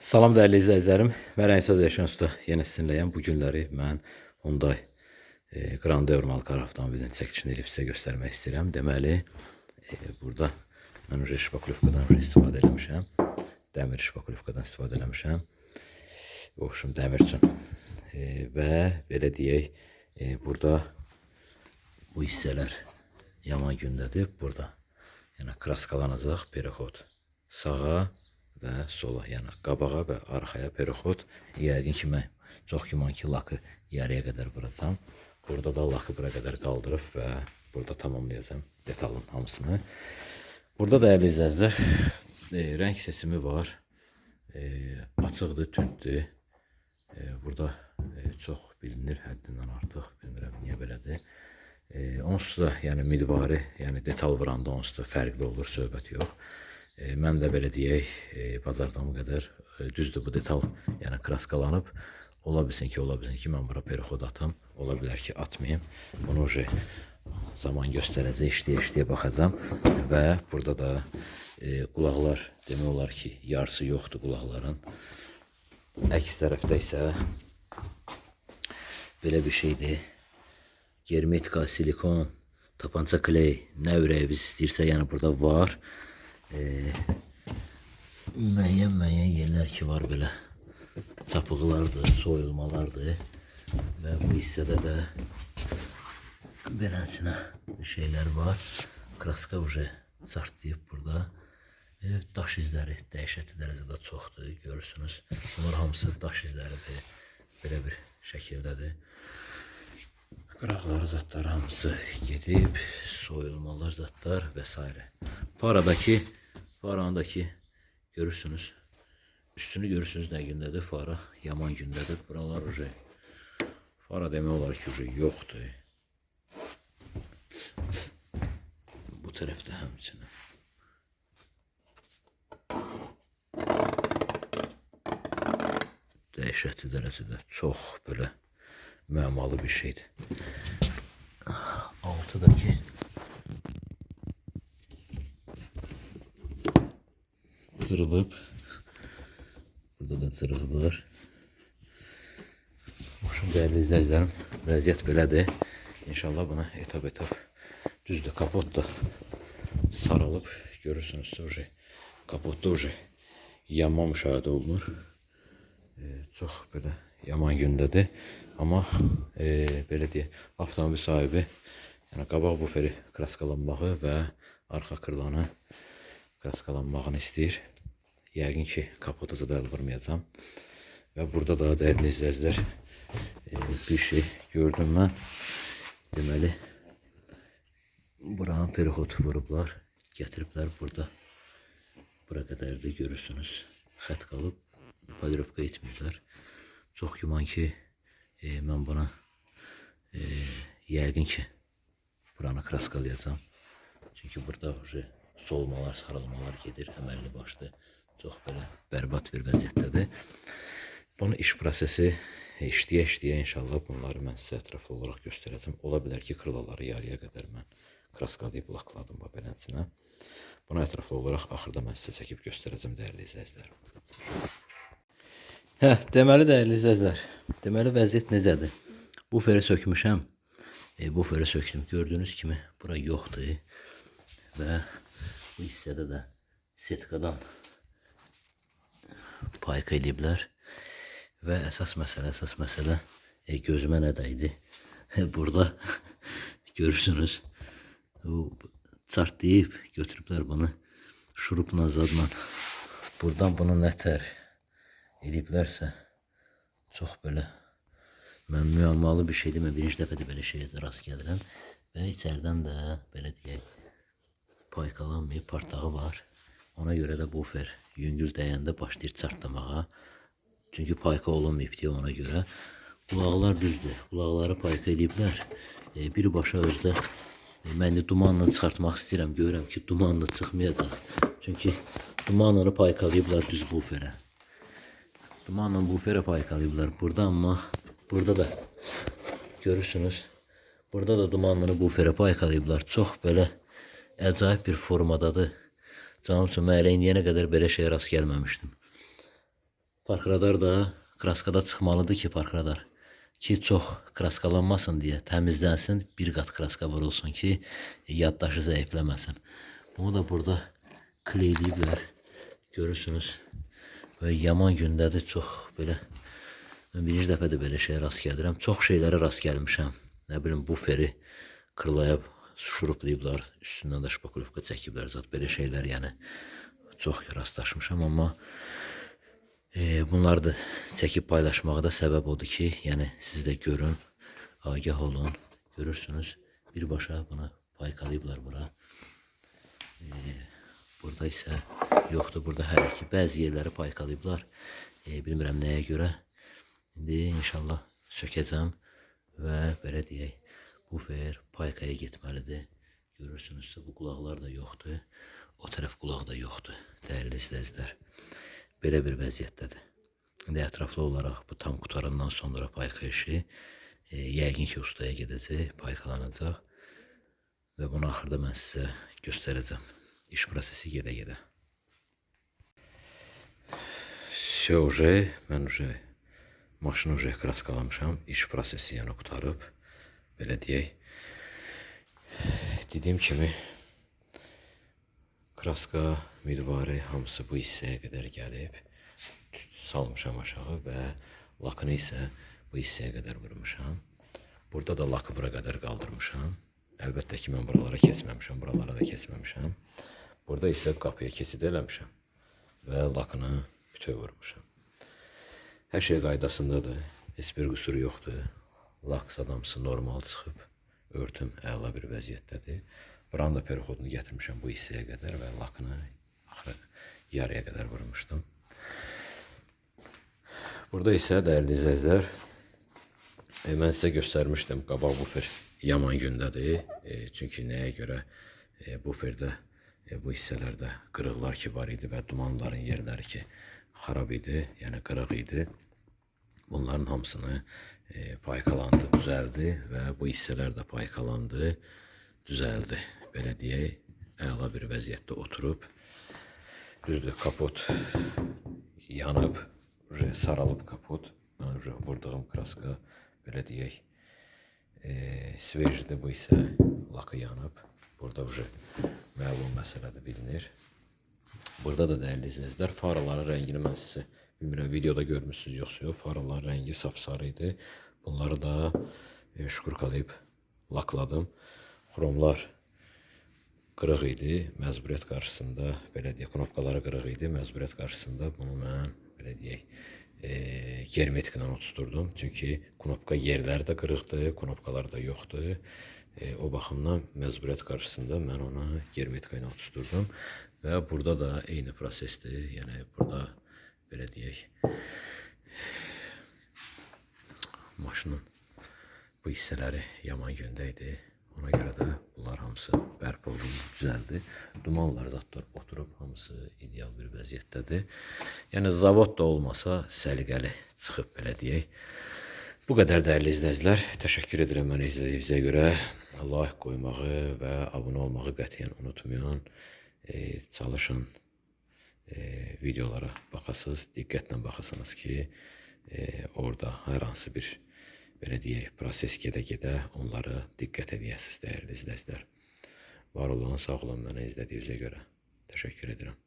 Salam dəyərli izləyicilərim. Mən Rəngsaz Yaşan Usta yenə sizinləyəm. Bu günləri mən Hyundai Grandeur marka avtomobilin çəkilişini edib sizə göstərmək istəyirəm. Deməli, burada mən şpakulyovkadan istifadə etmişəm. Dəmir şpakulyovkadan istifadə etmişəm. Oxşum dəmir üçün. Və belə deyək, burada bu hissələr yaman gündədir. Burada yəni kraskalanacaq perexod sağa və sola, yəni qabağa və arxaya perexod. Yəqin ki, mən çox güman ki, lakı yarıya qədər vuracam. Burada da lakı bura qədər qaldırıb və burada tamamlayacağım detalın hamısını. Burada dəyərli izləyicilər, rəng seçimi var. Açıqdır, tündür. Burada çox bilinir, həddindən artıq, bilmirəm niyə belədir. Onsuz da, yəni midvari, yəni detal vuranda onsuz da fərqli olur, söhbət yox. Mən də belə deyək, bazardamı qədər düzdür bu detal, yəni kraskalanıb. Ola bilsin ki, mən bura perexod atam. Ola bilər ki, atmayayım. Bunu zaman göstərəcək, işləyə baxacam. Və burada da qulaqlar demək olar ki, yarısı yoxdur qulaqların. Əks tərəfdə isə belə bir şeydir. Germetika, silikon, tapanca kley, nə ürəyiniz istəyirsə, yəni burada var. Müəyyən yerlər ki var, belə çapıqlardır, soyulmalardır və bu hissədə də beləsinə şeylər var. Kraska çartlayıb burada. Daş izləri dəhşətli dərəcədə çoxdur, görürsünüz. Bunlar hamısı daş izləridir, belə bir şəkildədir. Qıraqları zatlar hamısı gedib, soyulmalar zatlar və s. Faradakı görürsünüz, üstünü görürsünüz nə gündədir, fara yaman gündədir. Buralar fara demək olar ki, yoxdur. Bu tərəfdə həmçinin. Dəhşətli dərəcədə çox belə müəmmalı bir şeydir. Altıdakı cırılıb. Burada da cırıq var. Başım dəyərli izləyicilərim, vəziyyət belədir. İnşallah buna etap düzdür. Kapot da saralıb. Görürsünüz, kapotda yanma müşahidə olunur. Çox belə yaman gündədir. Amma belə deyək, avtomobil sahibi yəni qabaq buferi kraskalanmağı və arxa kırlanı kraskalanmağını istəyir. Yəqin ki, kapotu da vurmayacam. Və burada da dəyərli izləyicilər bir şey gördüm mən. Deməli, buranın perexod vurublar, gətiriblər burada. Bura qədər də görürsünüz, xət qalıb, polirovka etməyiblər. Çox güman ki, mən buna yəqin ki, buranı kraskalayacam. Çünki burada solmalar, sarılmalar gedir, əməlli başlı. Çox belə bərbad bir vəziyyətdədir. Bunun iş prosesi işləyə inşallah bunları mən sizə ətraflı olaraq göstərəcəm. Ola bilər ki, krılaları yarıya qədər mən kraskalayıb lakladım belənçinə. Buna ətraflı olaraq axırda mən sizə çəkib göstərəcəm dəyərli izləyicilər. Deməli dəyərli izləyicilər, deməli vəziyyət necədir? Buferi sökmüşəm. Buferi söktüm. Gördüyünüz kimi bura yoxdur. Və bu hissədə də setkadan payka ediblər. Və əsas məsələ gözümə nə dəydi? Burada görürsünüz, çartlayıb götürüblər bunu şurupla zadla. Buradan bunu nətər ediblərsə çox belə müəmmalı bir şeydir. Mən birinci dəfədir belə şeyə rast gəlirəm. Və içərdən də belə deyək, paykalanmayıb, partağı var. Ona görə də bufer yüngül dəyəndə başlayır çartlamağa. Çünki payka olunmayıb deyə ona görə. Qulaqlar düzdür. Qulaqları payka ediblər. Birbaşa özdə mən də dumanla çıxartmaq istəyirəm. Görürəm ki, dumanla çıxmayacaq. Çünki dumanla paykalayıblar düz buferə. Dumanla buferə paykalayıblar burada, amma burada da görürsünüz. Burada da dumanla buferə paykalayıblar. Çox belə əcayip bir formadadır. Canım üçün mən elə indiyənə qədər belə şeyə rast gəlməmişdim. Park radar da kraskada çıxmalıdır ki, park radar ki çox kraskalanmasın deyə təmizlənsin, bir qat kraska vurulsun ki, yaddaşı zəifləməsin. Bunu da burada kleyləyiblər. Görürsünüz. Və yaman gündədir, çox belə. Mən birinci dəfə də belə şeyə rast gəlirəm. Çox şeylərə rast gəlmişəm. Nə bilim, buferi kırlayıb, şuruplayıblar, üstündən də şpakulovka çəkiblər. Zat belə şeylər, yəni çox rastlaşmışam, amma bunları da çəkib paylaşmağa da səbəb odur ki, yəni siz də görün, agah olun. Görürsünüz, birbaşa buna paykalayıblar bura. Burada isə yoxdur, burada hələ ki bəzi yerləri paykalayıblar. Bilmirəm nəyə görə. İndi inşallah sökəcəm və belə deyək, bufer paykaya getməlidir. Görürsünüzsə bu qulaqlar da yoxdur. O tərəf qulaq da yoxdur. Dəyərli izləyicilər. Belə bir vəziyyətdədir. İndi ətraflı olaraq bu tam qutarandan sonra payka işi yəqin ki ustaya gedəcək, paykalanacaq və bunu axırda mən sizə göstərəcəm. İş prosesi gedə-gedə. Mən maşını kraskalamışam. İş prosesi yəni qutarıb. Belə deyək. Dediyim kimi kraska, midvarı hamısı bu hissəyə qədər gəlib. Salmışam aşağı və lakını isə bu hissəyə qədər vurmuşam. Burada da lakı bura qədər qaldırmışam. Əlbəttə ki, mən buralara keçməmişəm, buralara da keçməmişəm. Burada isə qapıya keçid eləmişəm və lakını bütöv vurmuşam. Hər şey qaydasındadır, heç bir qüsuru yoxdur. Lak sadamsı normal çıxıb, örtüm əla bir vəziyyətdədir. Buranın da perihodunu gətirmişəm bu hissəyə qədər və lakını axırı yarıya qədər vurmuşdum. Burada isə dəyərli izləyicilər, mən sizə göstərmişdim, qabaq bufer yaman gündədir. Çünki nəyə görə buferdə bu hissələrdə qırıqlar ki var idi və dumanların yerləri ki xarab idi, yəni qırıq idi. Bunların hamısını paykalandı, düzəldi və bu hissələr də paykalandı, düzəldi. Belə deyək, əla bir vəziyyətdə oturub. Düzdür, kapot yanıb, saralıb kapot. Mən vurduğum kraska, belə deyək, svejdir, bu isə lakı yanıb. Burada məlum məsələdir, bilinir. Burada da dəyərli izləyicilər, faraların rəngini mən sizə bilmirəm, videoda görmüşsünüz yoxsa yox, faraların rəngi sapsarı idi. Bunları da şkurkalayıb lakladım. Xromlar qırıq idi, məcburiyyət qarşısında, belə deyək, knopkaları qırıq idi, məcburiyyət qarşısında bunu mən, belə deyək, germetiklə oturdum. Çünki knopka yerləri də qırıqdır, knopkalar da yoxdur. O baxımdan məcburiyyət qarşısında mən ona germetika ilə oturdum. Və burada da eyni prosesdir. Yəni burada belə deyək, maşının bu hissələri yaman gündə idi. Ona görə də bunlar hamısı bərpa olundu, düzəldi. Dumanlar zatlar oturub, hamısı ideal bir vəziyyətdədir. Yəni zavod da olmasa səliqəli çıxıb, belə deyək. Bu qədər dəyərli izləyicilər. Təşəkkür edirəm mənə izlədiyinizə görə. Like qoymağı və abunə olmağı qətiyyən unutmayın. Çalışın videolara baxasınız, diqqətlə baxasınız ki, orada hər hansı bir, belə deyək, proses gedə-gedə onlara diqqət edəsiniz, dəyərli izləyicilər. Var olun, sağ olun mənə izlədiyinizə görə. Təşəkkür edirəm.